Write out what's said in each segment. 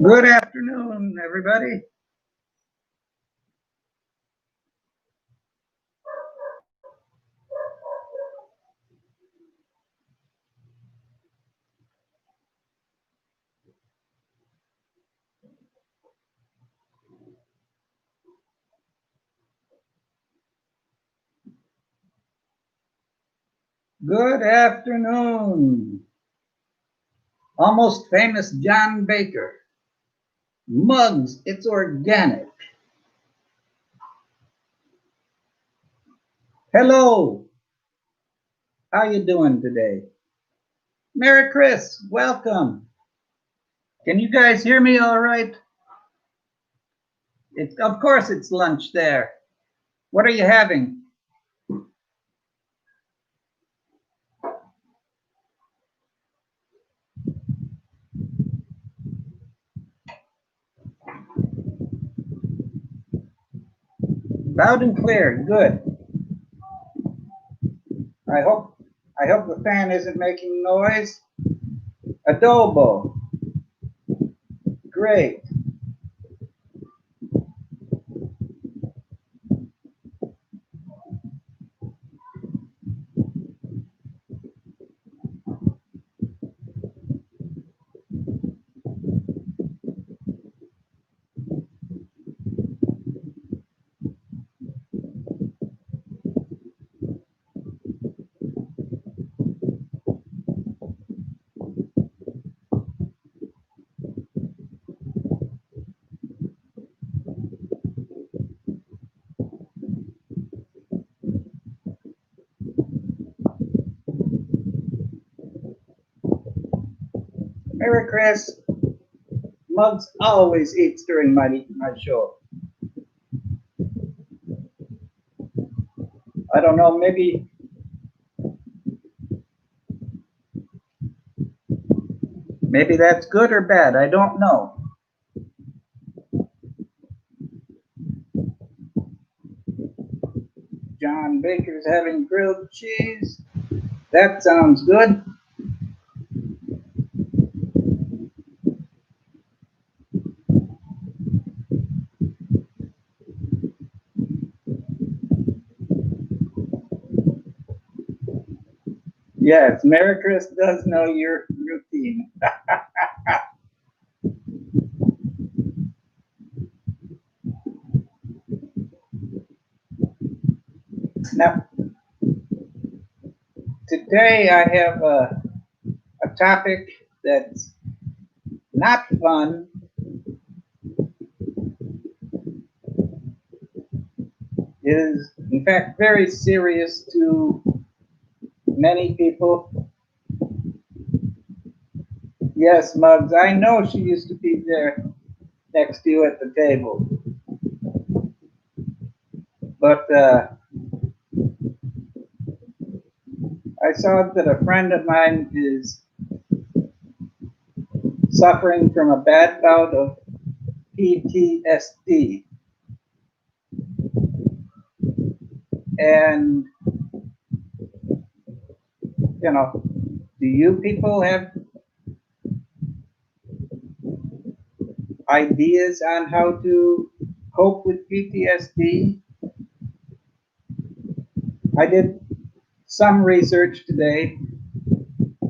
Good afternoon, everybody. Good afternoon. Almost famous John Baker. Mugs, it's organic. Hello. How you doing today? Merry Chris, welcome. Can you guys hear me all right? Of course it's lunch there. What are you having? Loud and clear, good. I hope the fan isn't making noise. Adobo. Great. Merry Chris. Mugs always eats during my show. I don't know, maybe that's good or bad. I don't know. John Baker's having grilled cheese. That sounds good. Yes, Mary Chris does know your routine. Now, today I have a topic that's not fun. It is, in fact, very serious to many people. Yes, Muggs, I know she used to be there next to you at the table. But I saw that a friend of mine is suffering from a bad bout of PTSD. And, you know, do you people have ideas on how to cope with PTSD? I did some research today,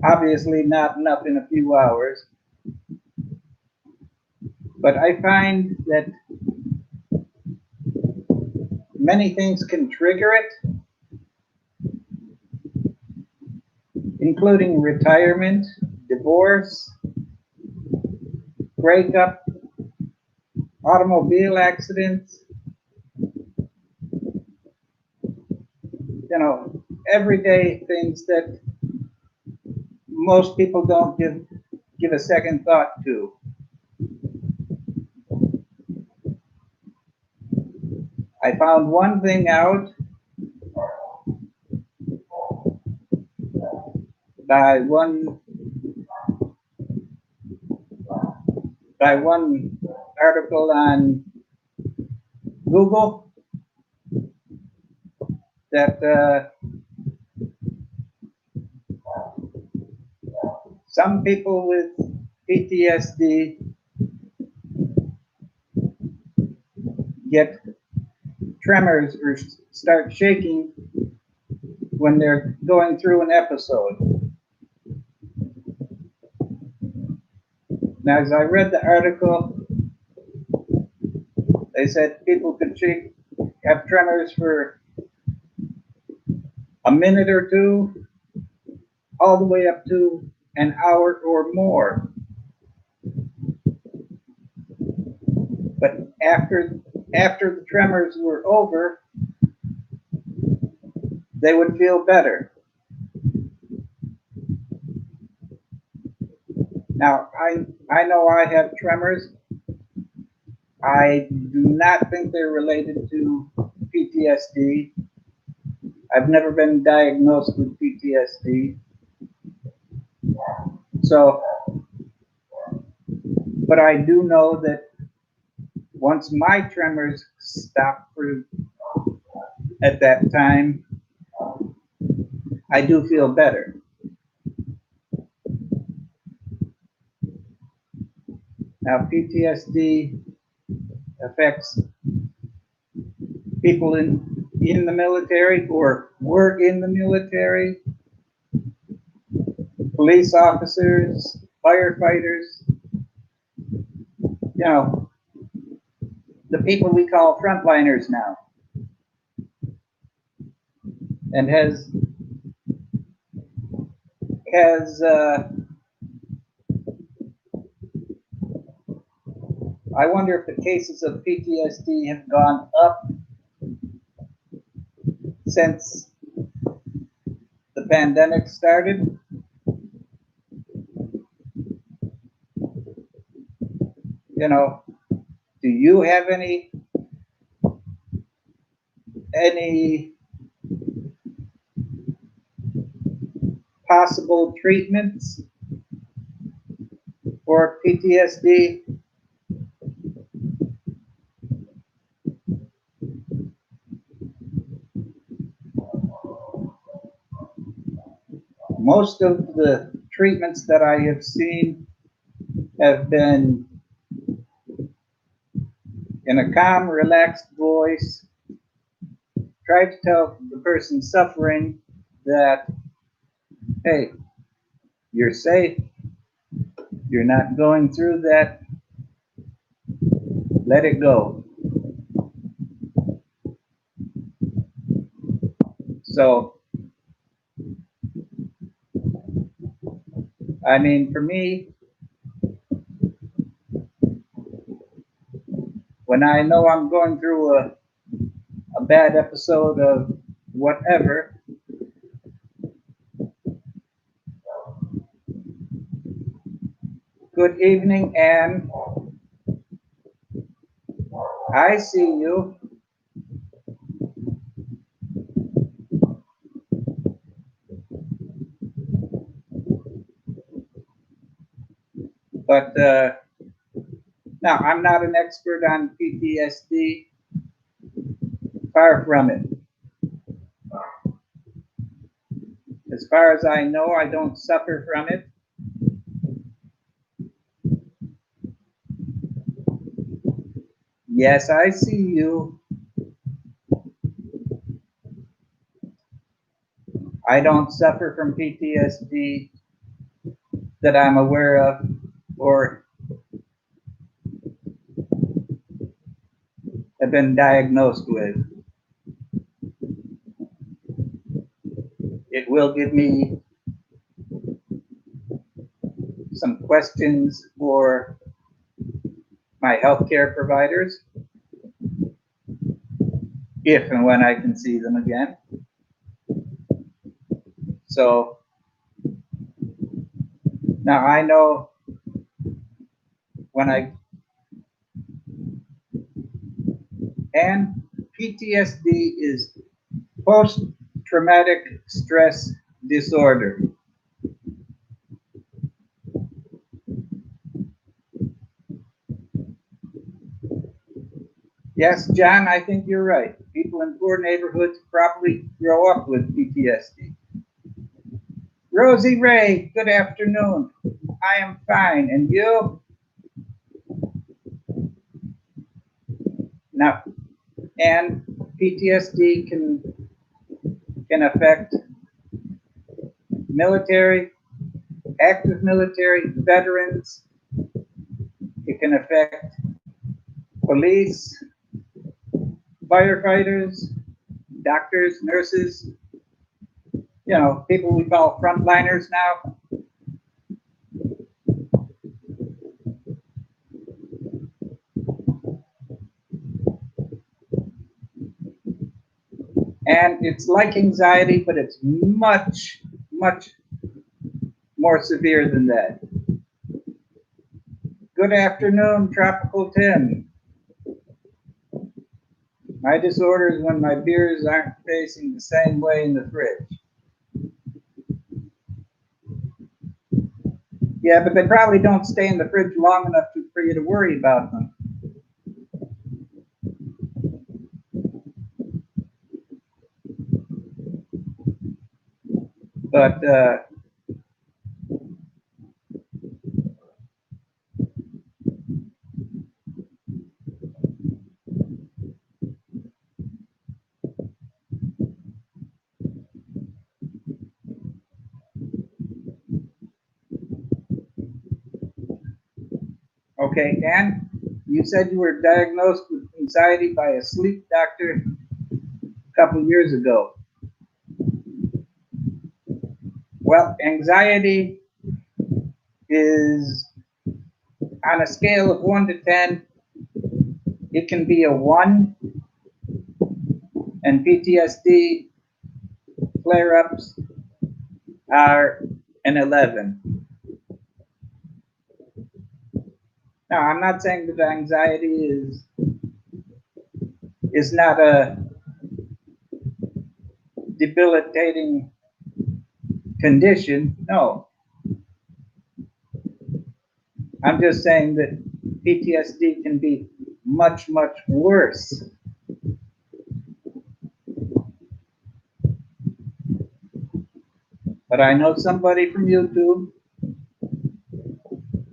obviously not enough in a few hours, but I find that many things can trigger it, including retirement, divorce, breakup, automobile accidents, you know, everyday things that most people don't give a second thought to. I found one thing out by one article on Google that some people with PTSD get tremors or start shaking when they're going through an episode. Now, as I read the article, they said people could have tremors for a minute or two, all the way up to an hour or more. But after the tremors were over, they would feel better. Now, I know I have tremors. I do not think they're related to PTSD. I've never been diagnosed with PTSD. So, but I do know that once my tremors stop at that time, I do feel better. Now, PTSD affects people in the military or were in the military, police officers, firefighters, the people we call frontliners now. And I wonder if the cases of PTSD have gone up since the pandemic started. Do you have any possible treatments for PTSD? Most of the treatments that I have seen have been in a calm, relaxed voice, try to tell the person suffering that, hey, you're safe, you're not going through that, let it go. So, I mean, for me, when I know I'm going through a bad episode of whatever, good evening, Anne. I see you. But now, I'm not an expert on PTSD. Far from it. As far as I know, I don't suffer from it. Yes, I see you. I don't suffer from PTSD that I'm aware of or have been diagnosed with. It will give me some questions for my healthcare providers, if and when I can see them again. So now I know and PTSD is post-traumatic stress disorder. Yes, John, I think you're right. People in poor neighborhoods probably grow up with PTSD. Rosie Ray, good afternoon. I am fine, and you? Now, And PTSD can affect military, active military, veterans. It can affect police, firefighters, doctors, nurses, people we call frontliners now. And it's like anxiety, but it's much, much more severe than that. Good afternoon, Tropical Tim. My disorder is when my beers aren't facing the same way in the fridge. Yeah, but they probably don't stay in the fridge long enough for you to worry about them. But okay, Dan, you said you were diagnosed with anxiety by a sleep doctor a couple years ago. Well, anxiety is on a scale of 1 to 10, it can be a 1, and PTSD flare ups are an 11. Now, I'm not saying that anxiety is not a debilitating condition. No. I'm just saying that PTSD can be much, much worse. But I know somebody from YouTube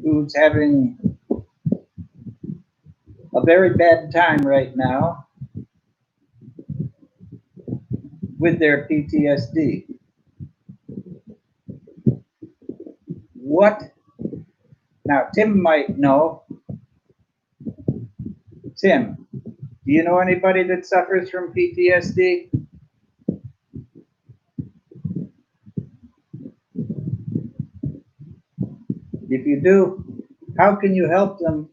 who's having a very bad time right now with their PTSD. What? Now, Tim might know. Tim, do you know anybody that suffers from PTSD? If you do, how can you help them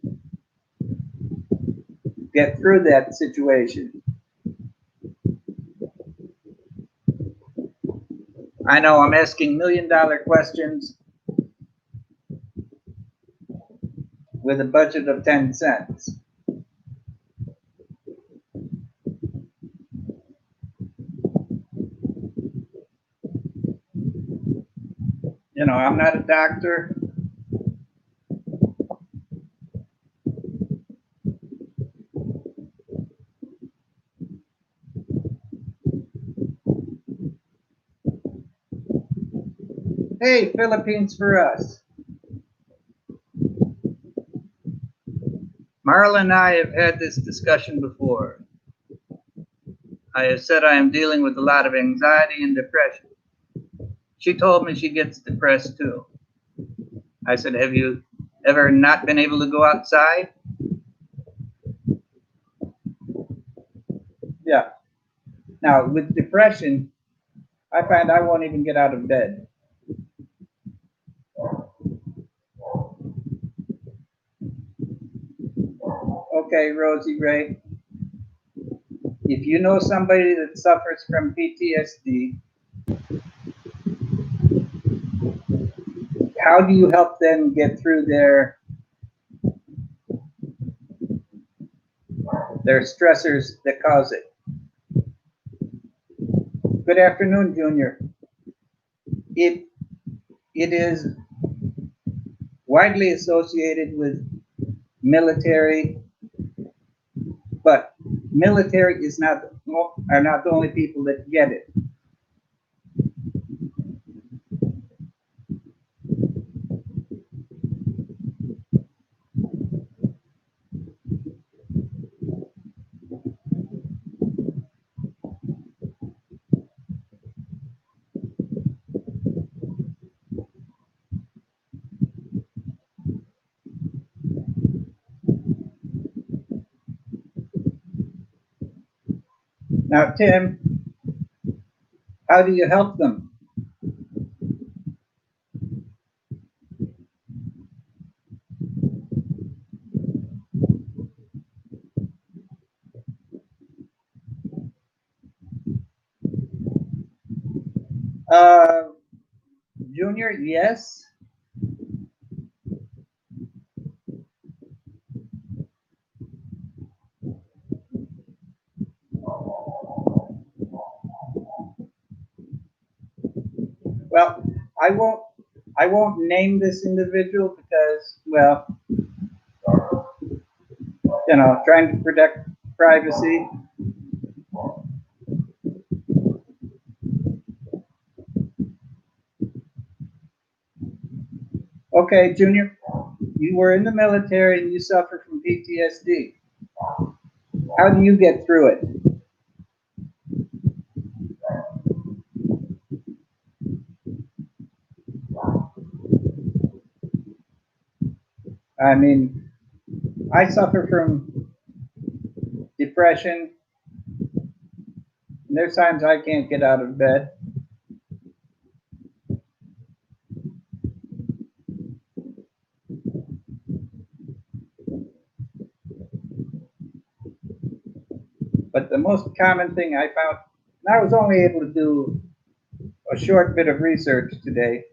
get through that situation? I know I'm asking million-dollar questions with a budget of 10 cents. I'm not a doctor. Hey, Philippines for us. Marla and I have had this discussion before. I have said I am dealing with a lot of anxiety and depression. She told me she gets depressed too. I said, have you ever not been able to go outside? Yeah. Now, with depression, I find I won't even get out of bed. Okay, Rosie Ray. If you know somebody that suffers from PTSD, how do you help them get through their stressors that cause it? Good afternoon, Junior. It is widely associated with military, but military are not the only people that get it. Now, Tim, how do you help them? Uh, Junior, yes. Well, I won't. I won't name this individual because, well, trying to protect privacy. Okay, Junior, you were in the military and you suffer from PTSD. How do you get through it? I mean, I suffer from depression, and there's times I can't get out of bed. But the most common thing I found, and I was only able to do a short bit of research today.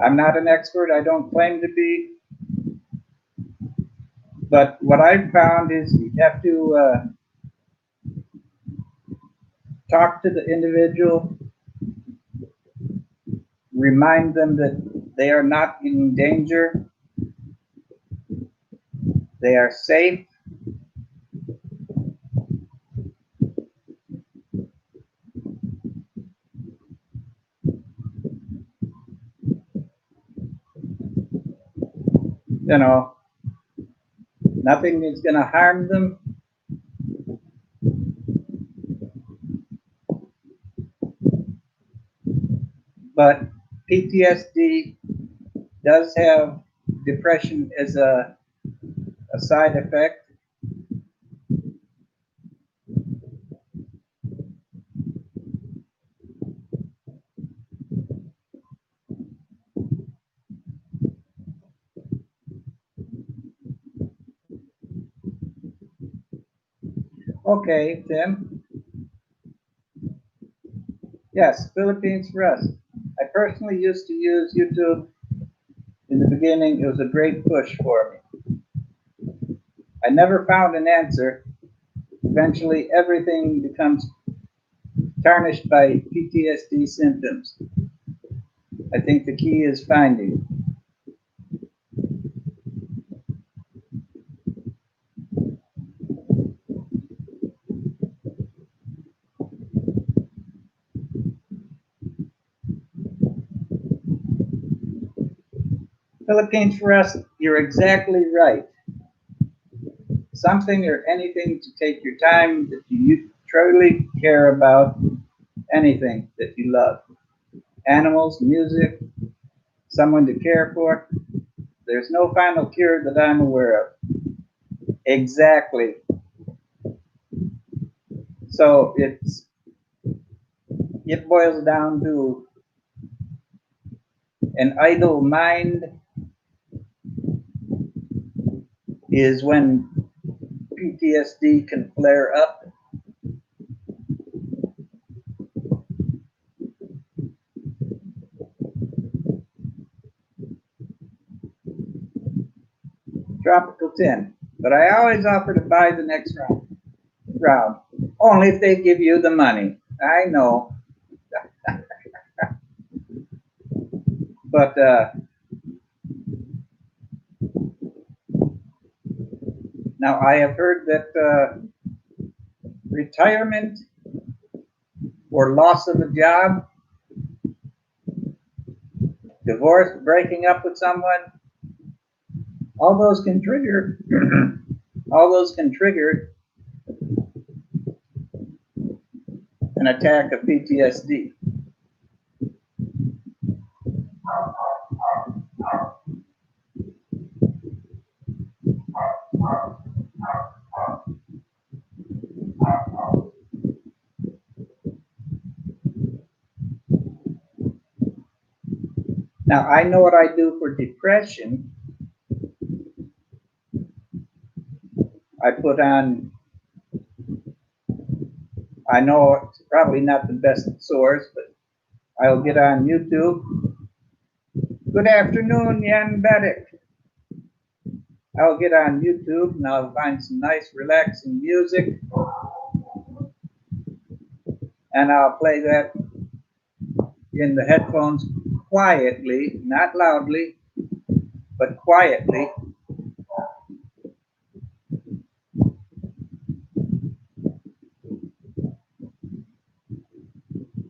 I'm not an expert, I don't claim to be. But what I've found is you have to talk to the individual, remind them that they are not in danger, they are safe. You know, nothing is going to harm them. But PTSD does have depression as a side effect. Okay, Tim. Yes, Philippines for us. I personally used to use YouTube in the beginning. It was a great push for me. I never found an answer. Eventually, everything becomes tarnished by PTSD symptoms. I think the key is finding. Philippines for us, you're exactly right. Something or anything to take your time that you truly care about, anything that you love. Animals, music, someone to care for. There's no final cure that I'm aware of. Exactly. So it boils down to an idle mind is when PTSD can flare up. Tropical 10. But I always offer to buy the next round. Only if they give you the money. I know. But now I have heard that retirement or loss of a job, divorce, breaking up with someone, all those can trigger all those can trigger an attack of PTSD. Now, I know what I do for depression. I put on, I know it's probably not the best source, but I'll get on YouTube. Good afternoon, Jan Bedek. I'll get on YouTube and I'll find some nice relaxing music and I'll play that in the headphones quietly, not loudly, but quietly.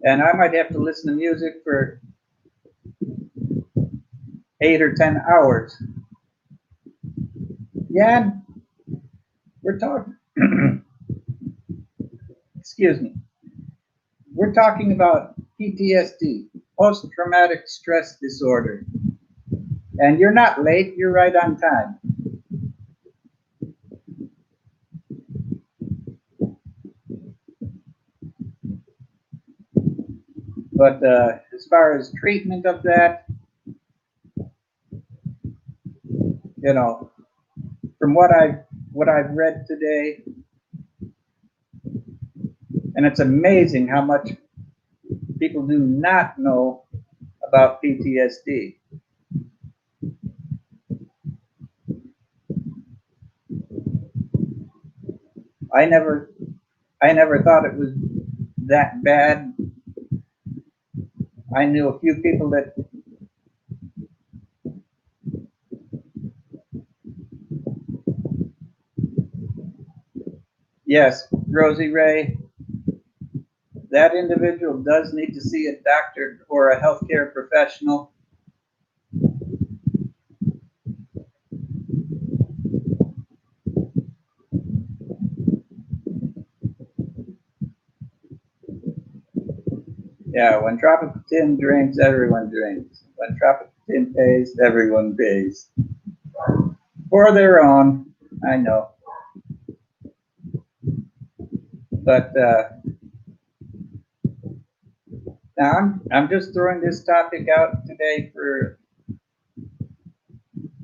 And I might have to listen to music for 8 or 10 hours. Jan, we're talking, excuse me, we're talking about PTSD, post-traumatic stress disorder. And you're not late, you're right on time. But as far as treatment of that, you know, from what I've read today, and it's amazing how much people do not know about PTSD. I never I never thought it was that bad. I knew a few people that, yes, Rosie Ray, that individual does need to see a doctor or a healthcare professional. Yeah, when Tropical Tim drinks, everyone drinks. When Tropical Tim pays, everyone pays. For their own, I know. But now I'm just throwing this topic out today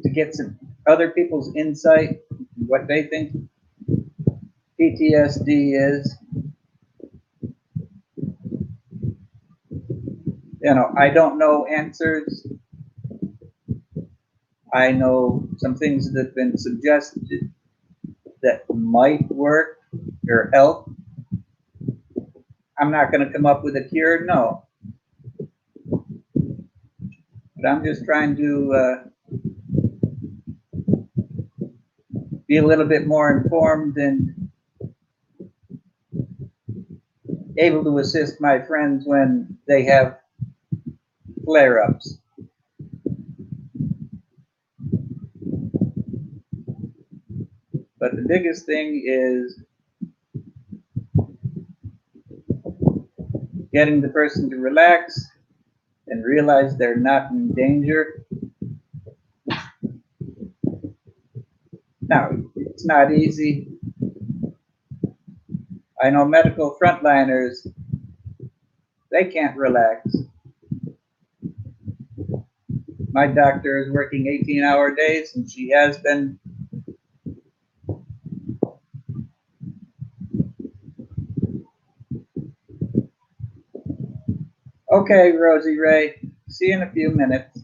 to get some other people's insight, what they think PTSD is. I don't know answers. I know some things that have been suggested that might work or help. I'm not going to come up with a cure, no. But I'm just trying to be a little bit more informed and able to assist my friends when they have flare-ups. But the biggest thing is getting the person to relax and realize they're not in danger. Now, it's not easy. I know medical frontliners, they can't relax. My doctor is working 18-hour days, and she has been. Okay, Rosie Ray, see you in a few minutes.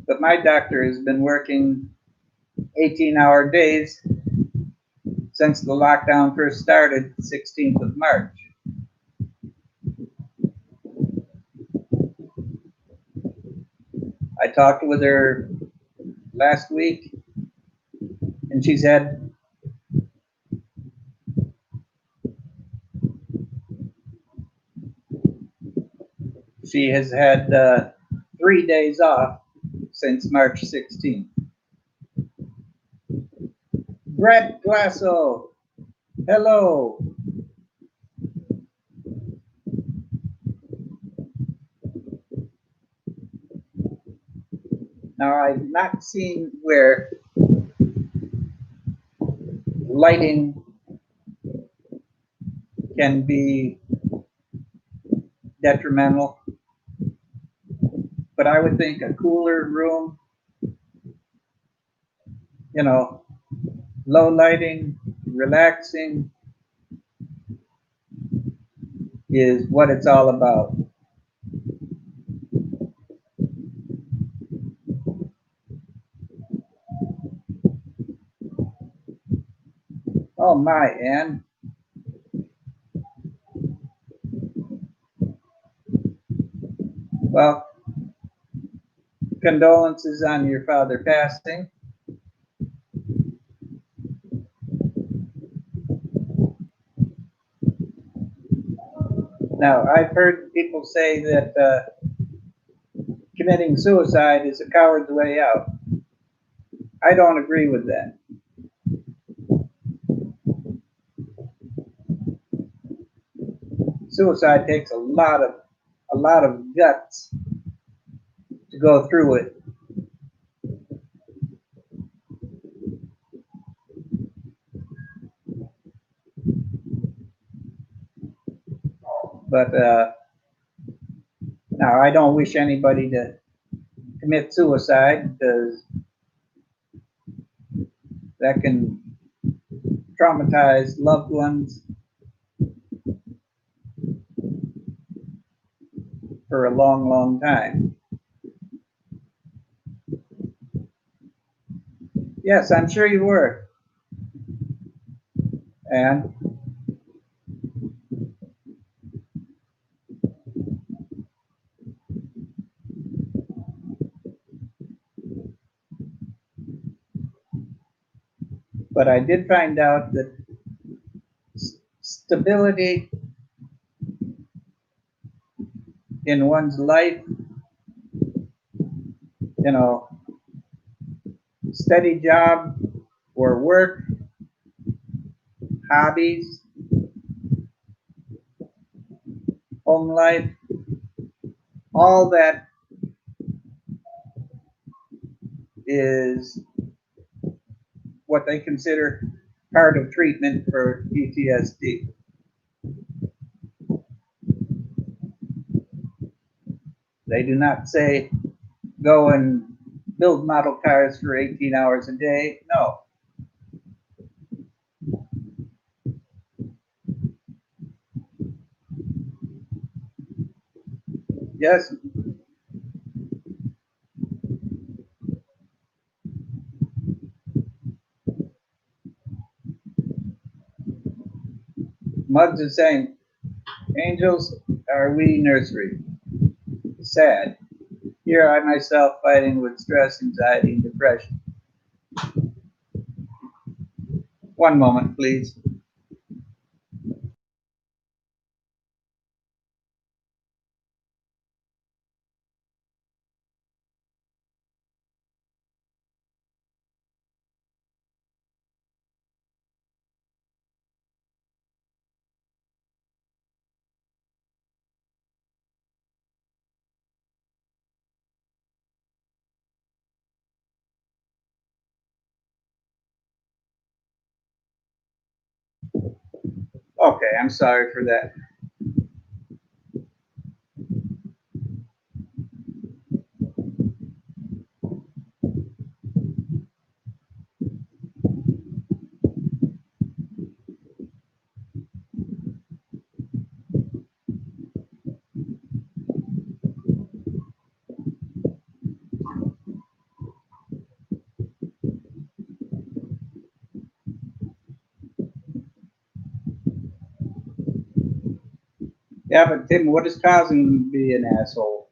But my doctor has been working 18-hour days since the lockdown first started, 16th of March. I talked with her last week, and she said she has had 3 days off since March 16th. Brett Glasso, hello. Now, I've not seen where lighting can be detrimental. But I would think a cooler room, you know, low lighting, relaxing is what it's all about. Oh my, Anne. Well, condolences on your father passing. Now, I've heard people say that committing suicide is a coward's way out. I don't agree with that. Suicide takes a lot of guts to go through it. But now I don't wish anybody to commit suicide because that can traumatize loved ones for a long, long time. Yes, I'm sure you were. And but I did find out that stability in one's life, you know, steady job or work, hobbies, home life, all that is what they consider part of treatment for PTSD. They do not say go and build model cars for 18 hours a day. No. Yes, Muggs is saying, angels are we nursery. Sad. Here I myself fighting with stress, anxiety, and depression. One moment, please. Okay, I'm sorry for that. Yeah, but Tim, what is causing him to be an asshole?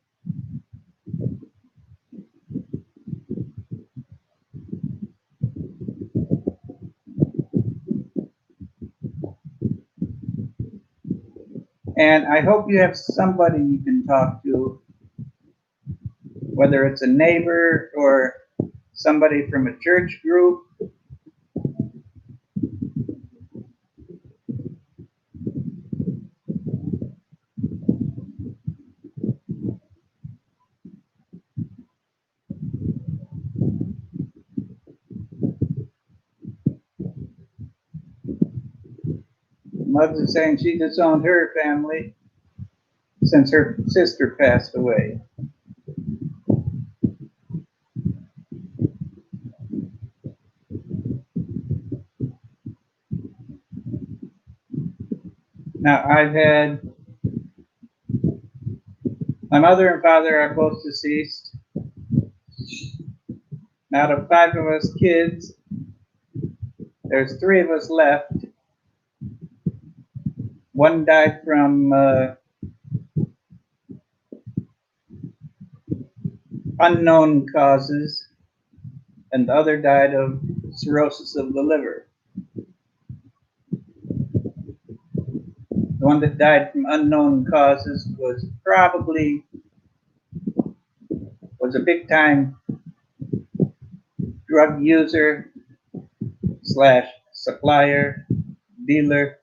And I hope you have somebody you can talk to, whether it's a neighbor or somebody from a church group. Muggs is saying she disowned her family since her sister passed away. Now, I've had my mother and father are both deceased. Out of 5 of us kids, there's 3 of us left. One died from unknown causes, and the other died of cirrhosis of the liver. The one that died from unknown causes was a big time drug user slash supplier, dealer.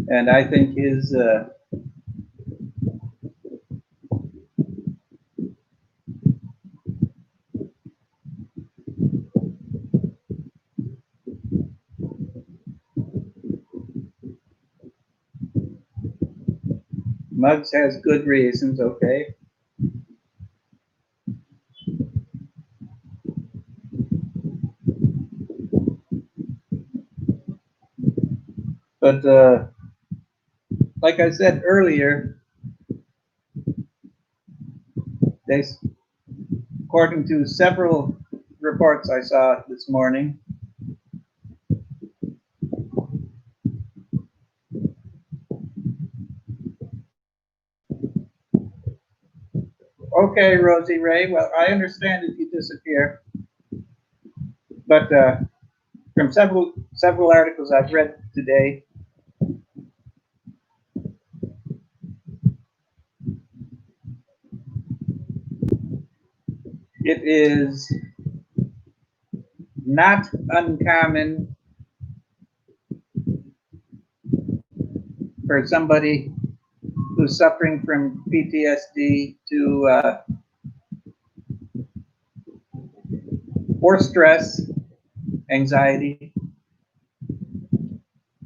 And I think his Muggs has good reasons, okay? But like I said earlier, they, according to several reports I saw this morning, okay, Rosie Ray, well, I understand if you disappear, but from several articles I've read today, it is not uncommon for somebody who's suffering from PTSD to or stress, anxiety,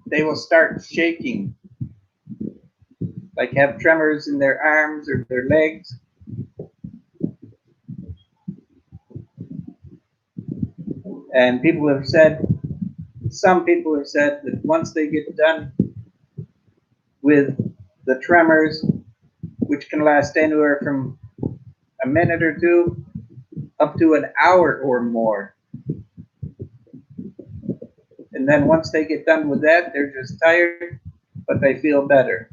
they will start shaking, like have tremors in their arms or their legs. And some people have said that once they get done with the tremors, which can last anywhere from a minute or two up to an hour or more. And then once they get done with that, they're just tired, but they feel better.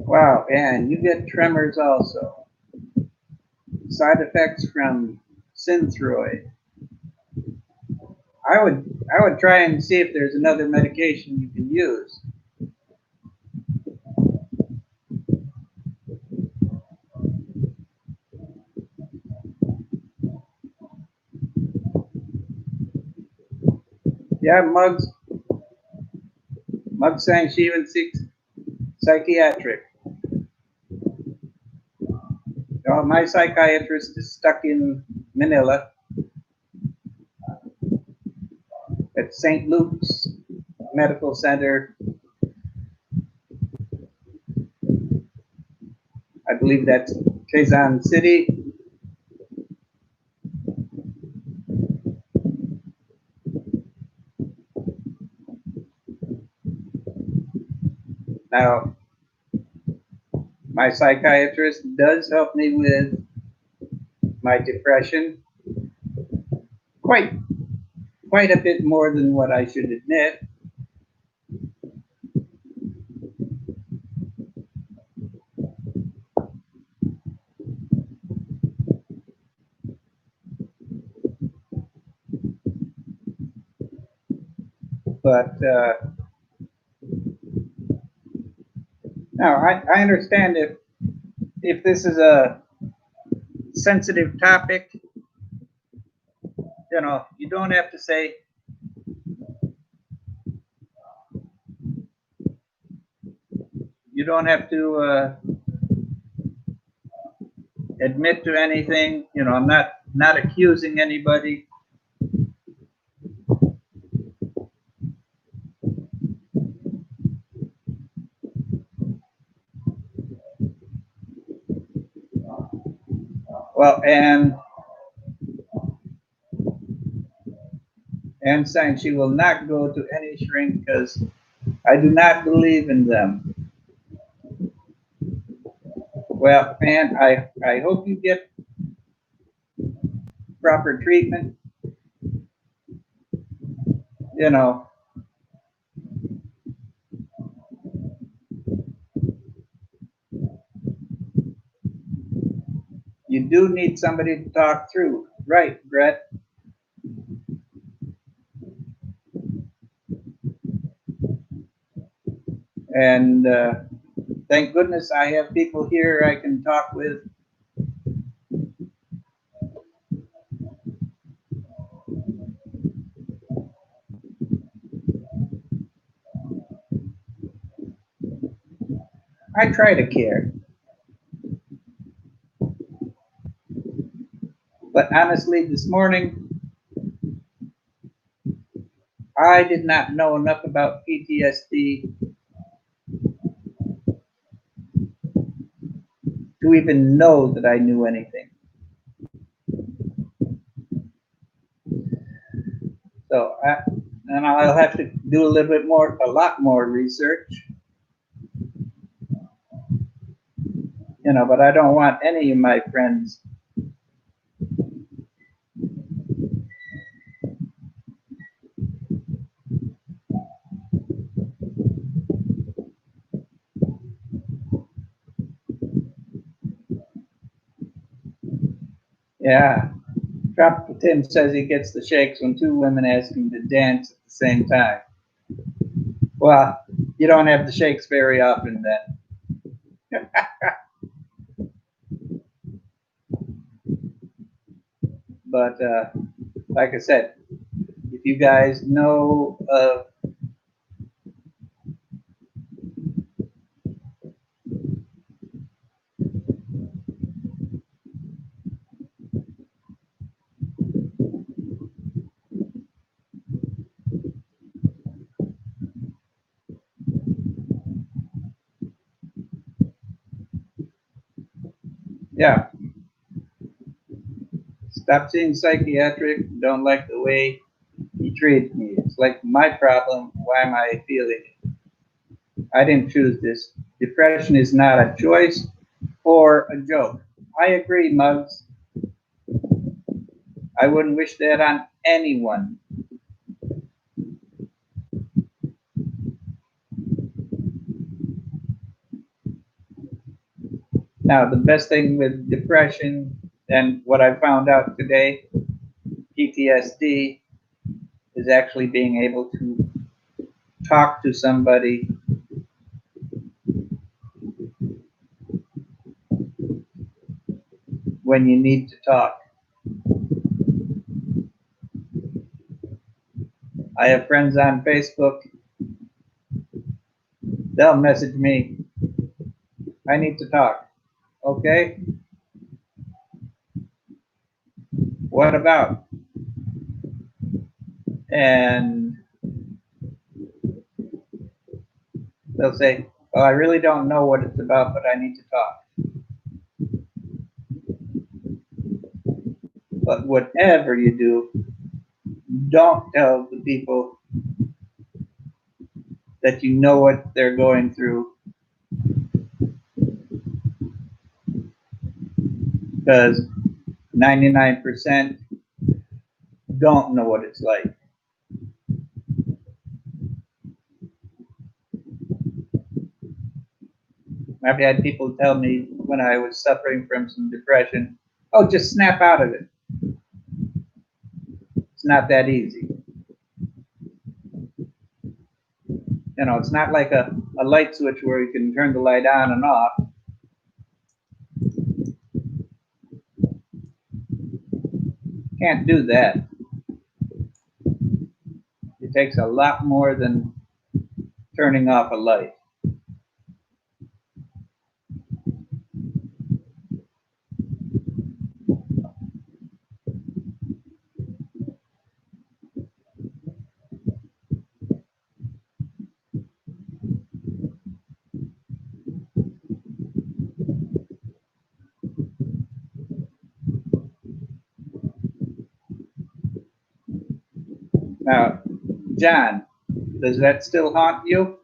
Wow, and you get tremors also. Side effects from Synthroid. I would try and see if there's another medication you can use. Yeah, Muggs saying she even seeks psychiatric. My psychiatrist is stuck in Manila at St. Luke's Medical Center. I believe that's Quezon City. Now, my psychiatrist does help me with my depression quite a bit more than what I should admit. But now I understand if this is a sensitive topic, you don't have to say you don't have to admit to anything. I'm not accusing anybody. Well, Anne saying she will not go to any shrink because I do not believe in them. Well, Anne, I hope you get proper treatment. You know, you do need somebody to talk through. Right, Brett? And thank goodness I have people here I can talk with. I try to care. But honestly, this morning, I did not know enough about PTSD to even know that I knew anything. So, and I'll have to do a lot more research. But I don't want any of my friends. Yeah. Tropical Tim says he gets the shakes when two women ask him to dance at the same time. Well, you don't have the shakes very often then. But like I said, if you guys know of yeah, stop seeing psychiatric. Don't like the way he treats me. It's like my problem. Why am I feeling it? I didn't choose this. Depression is not a choice or a joke. I agree, Muggs. I wouldn't wish that on anyone. Now, the best thing with depression and what I found out today, PTSD, is actually being able to talk to somebody when you need to talk. I have friends on Facebook. They'll message me, I need to talk. Okay, what about? And they'll say, well, I really don't know what it's about, but I need to talk. But whatever you do, don't tell the people that you know what they're going through, because 99% don't know what it's like. I've had people tell me when I was suffering from some depression, oh, just snap out of it. It's not that easy. It's not like a light switch where you can turn the light on and off. Can't do that. It takes a lot more than turning off a light. Now, John, does that still haunt you?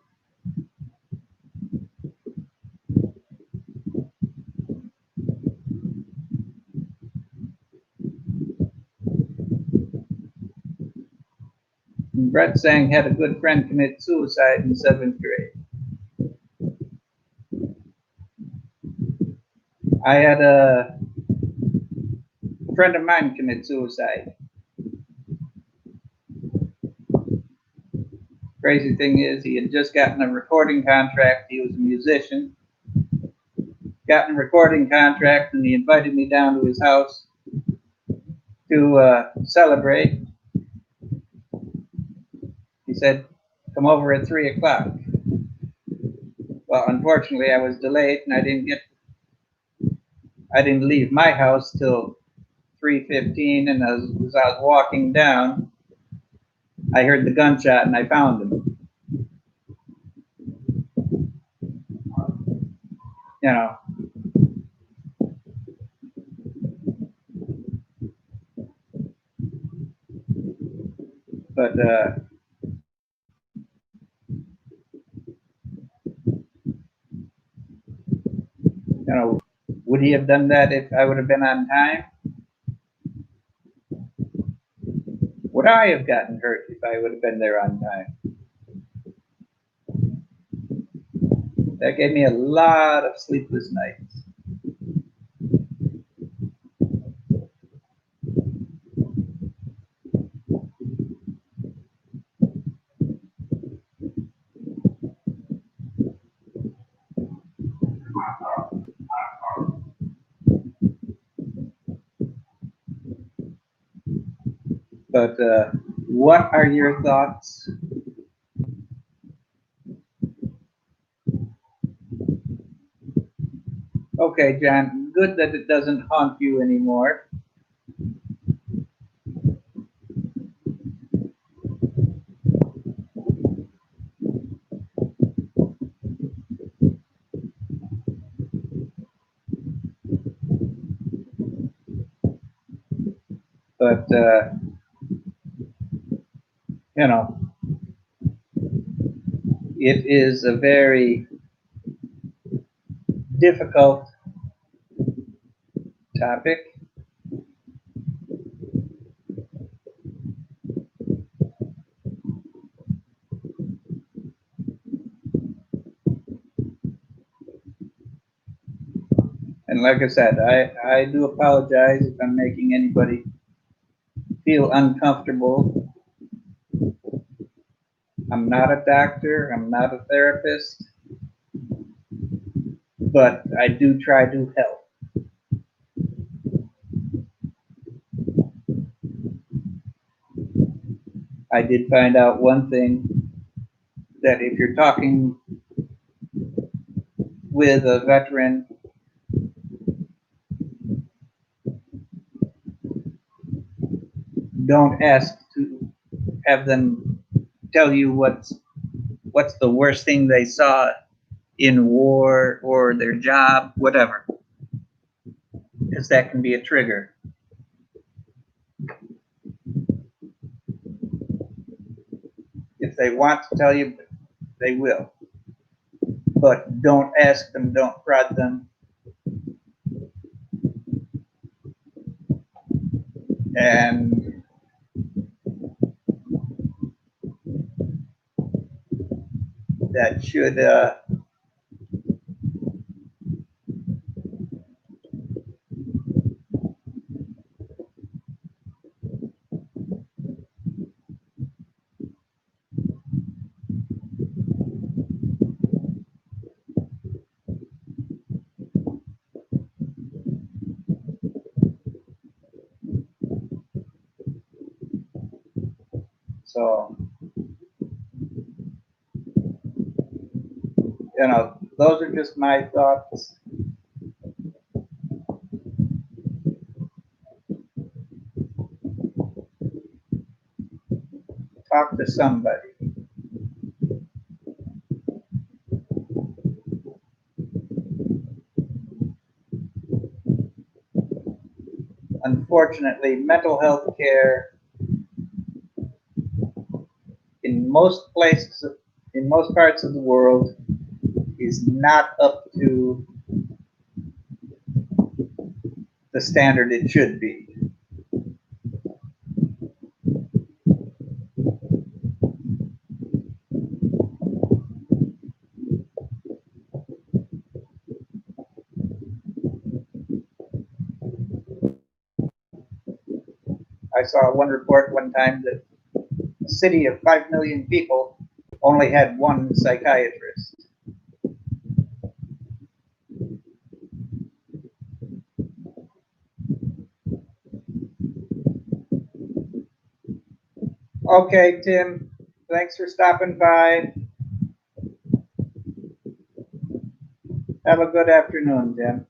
Brett Sang had a good friend commit suicide in seventh grade. I had a friend of mine commit suicide. Crazy thing is, he had just gotten a recording contract. He was a musician. Gotten a recording contract, and he invited me down to his house to celebrate. He said, "Come over at 3 o'clock." Well, unfortunately, I was delayed, and I didn't leave my house till 3:15. And as I was walking down, I heard the gunshot, and I found him. You know, but would he have done that if I would have been on time? Would I have gotten hurt if I would have been there on time? That gave me a lot of sleepless nights. But what are your thoughts? Okay, John, good that it doesn't haunt you anymore. But, you know, it is a very difficult topic. And like I said, I do apologize if I'm making anybody feel uncomfortable. I'm not a doctor, I'm not a therapist, but I do try to help. I did find out one thing, that if you're talking with a veteran, don't ask to have them tell you what's the worst thing they saw in war or their job, whatever, because that can be a trigger. If they want to tell you, they will. But don't ask them, don't prod them. And that should so, those are just my thoughts. Talk to somebody. Unfortunately, mental health care in most places, in most parts of the world, is not up to the standard it should be. I saw one report one time that a city of 5 million people only had one psychiatrist. Okay, Tim, thanks for stopping by. Have a good afternoon, Tim.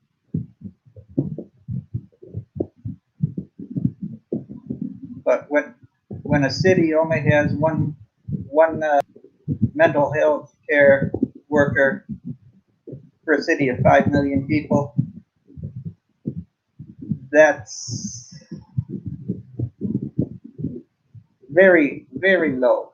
But when a city only has one mental health care worker for a city of 5 million people, that's very, very low.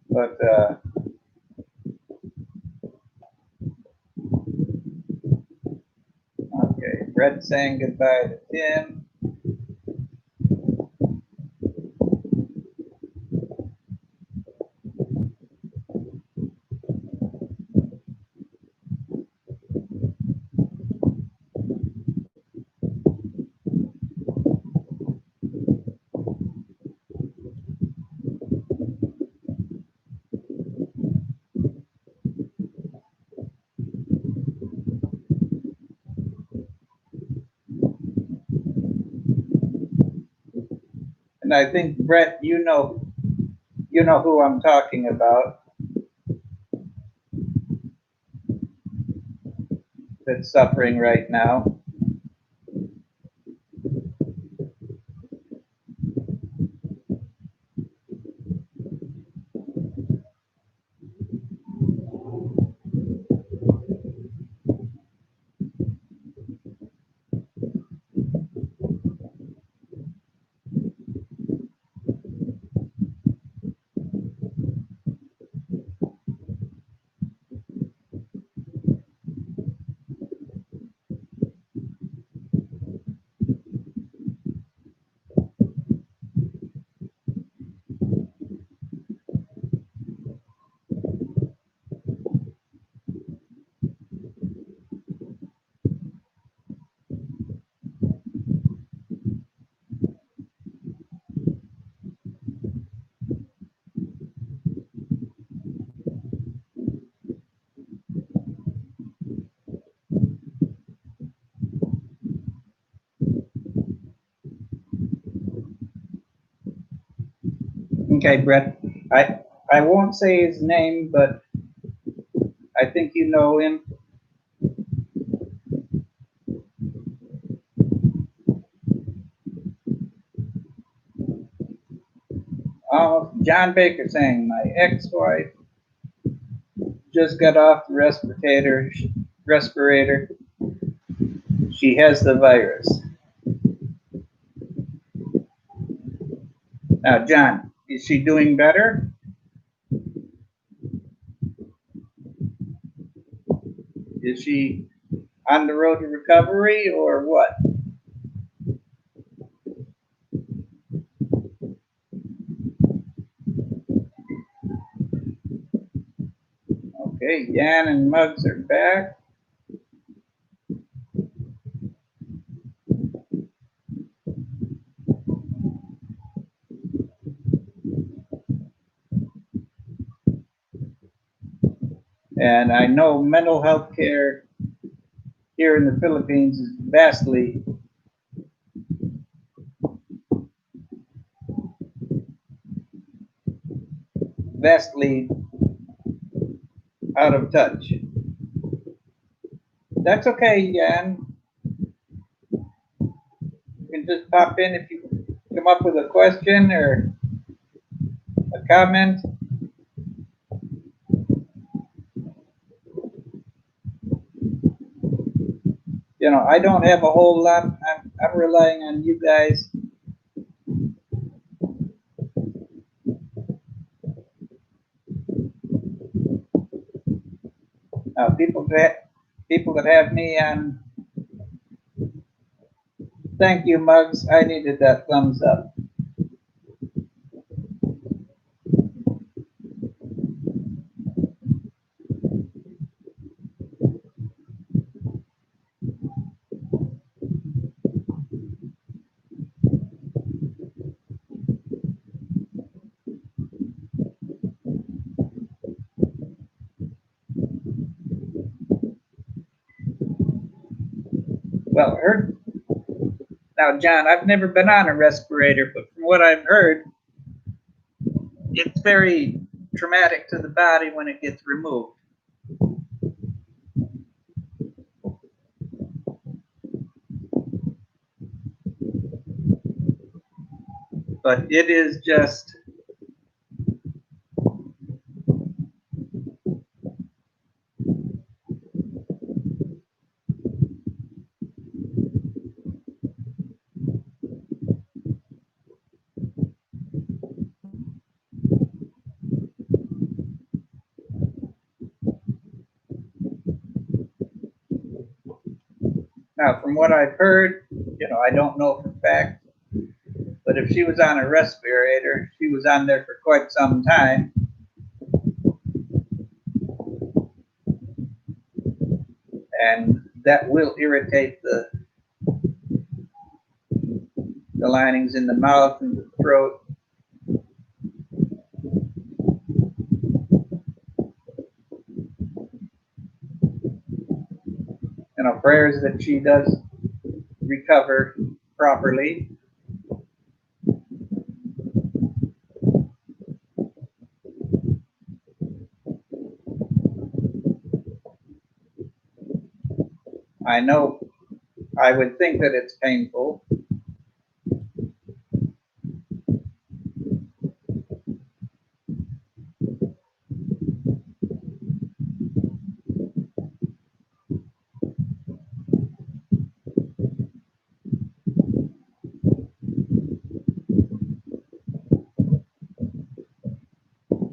But okay, Brett saying goodbye to Tim. And I think Brett, you know who I'm talking about that's suffering right now. Okay, Brett. I won't say his name, but I think you know him. Oh, John Baker saying my ex-wife just got off the respirator. She has the virus. Now, John, is she doing better? Is she on the road to recovery or what? Okay, Yan and Muggs are back. And I know mental health care here in the Philippines is vastly out of touch. That's okay, Yan. You can just pop in if you come up with a question or a comment. I don't have a whole lot. I'm relying on you guys. People that have me on. Thank you, Mugs. I needed that thumbs up. Well, now, John, I've never been on a respirator, but from what I've heard, it's very traumatic to the body when it gets removed. But it is just. Now, from what I've heard, I don't know for a fact, but if she was on a respirator, she was on there for quite some time. And that will irritate the linings in the mouth and the throat. Prayers that she does recover properly. I know, I would think that it's painful.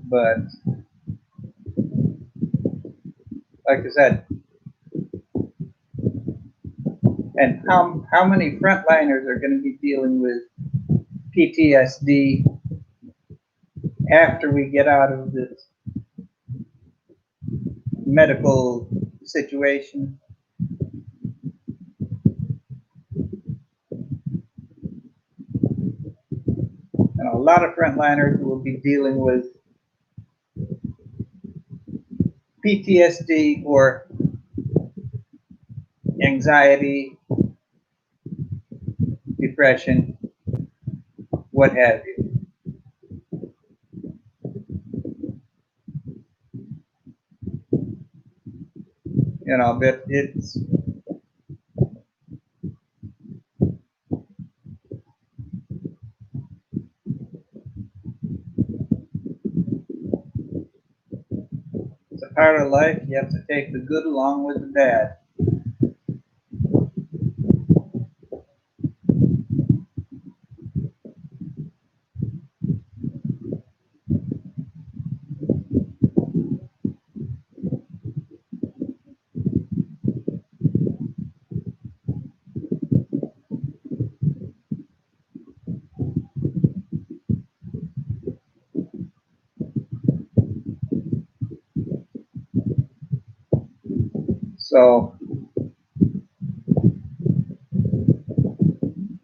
But like I said, and how many frontliners are going to be dealing with PTSD after we get out of this medical situation? And a lot of frontliners will be dealing with PTSD or anxiety, depression, what have you. But it's a part of life. You have to take the good along with the bad. So,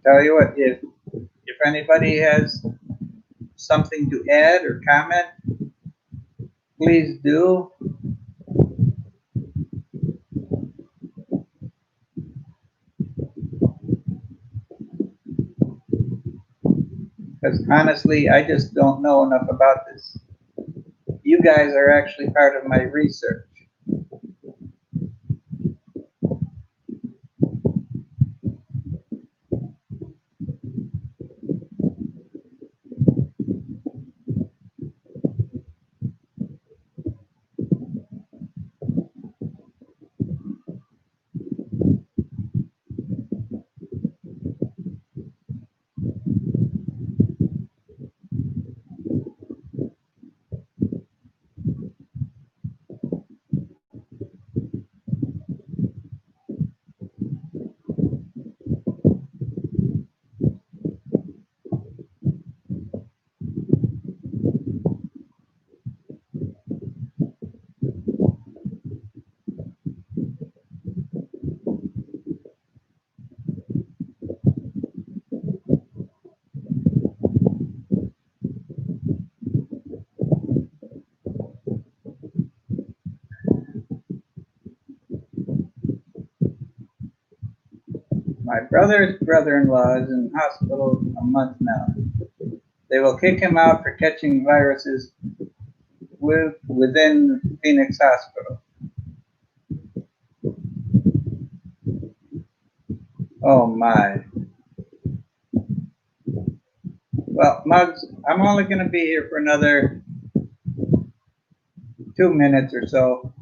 tell you what, if anybody has something to add or comment, please do. Because honestly, I just don't know enough about this. You guys are actually part of my research. My brother's brother-in-law is in hospital a month now. They will kick him out for catching viruses within Phoenix Hospital. Oh my. Well, Muggs, I'm only going to be here for another 2 minutes or so.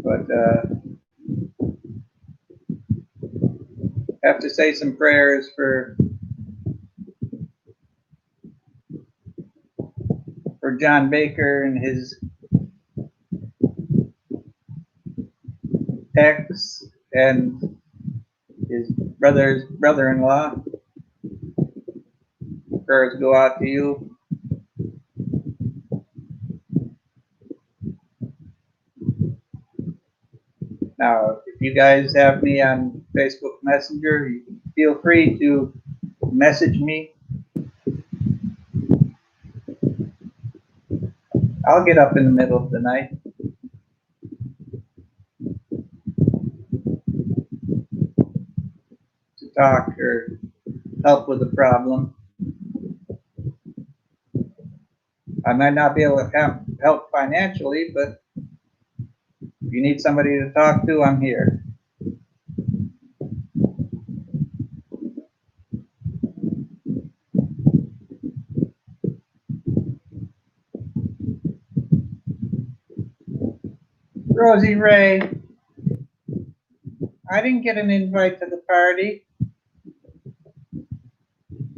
But have to say some prayers for John Baker and his ex and his brother's brother-in-law. Prayers go out to you. Now, if you guys have me on Facebook Messenger, you can feel free to message me. I'll get up in the middle of the night to talk or help with a problem. I might not be able to help financially, but if you need somebody to talk to, I'm here. Rosie Ray, I didn't get an invite to the party.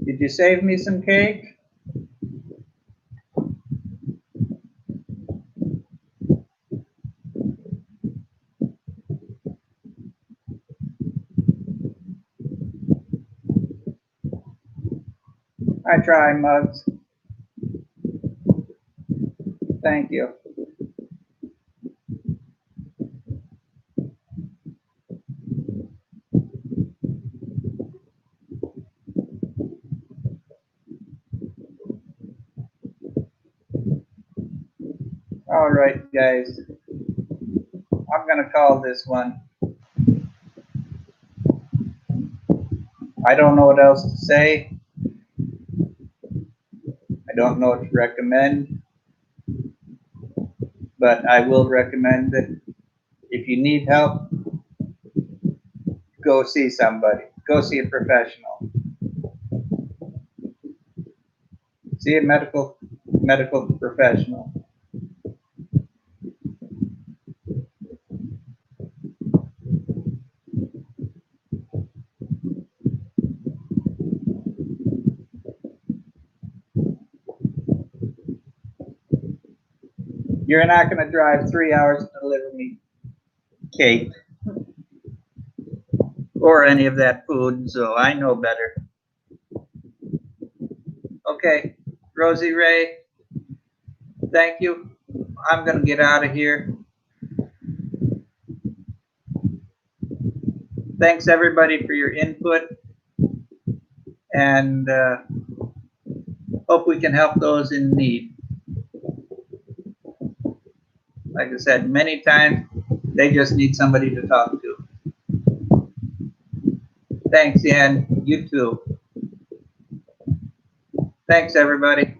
Did you save me some cake? I try, Muggs. Thank you. All right, guys. I'm going to call this one. I don't know what else to say. I don't know what to recommend. But I will recommend that if you need help, go see somebody. Go see a professional. See a medical professional. You're not going to drive 3 hours to deliver me cake or any of that food, so I know better. Okay, Rosie Ray, thank you. I'm going to get out of here. Thanks, everybody, for your input, and hope we can help those in need. Like I said, many times, they just need somebody to talk to. Thanks, Yan. You too. Thanks, everybody.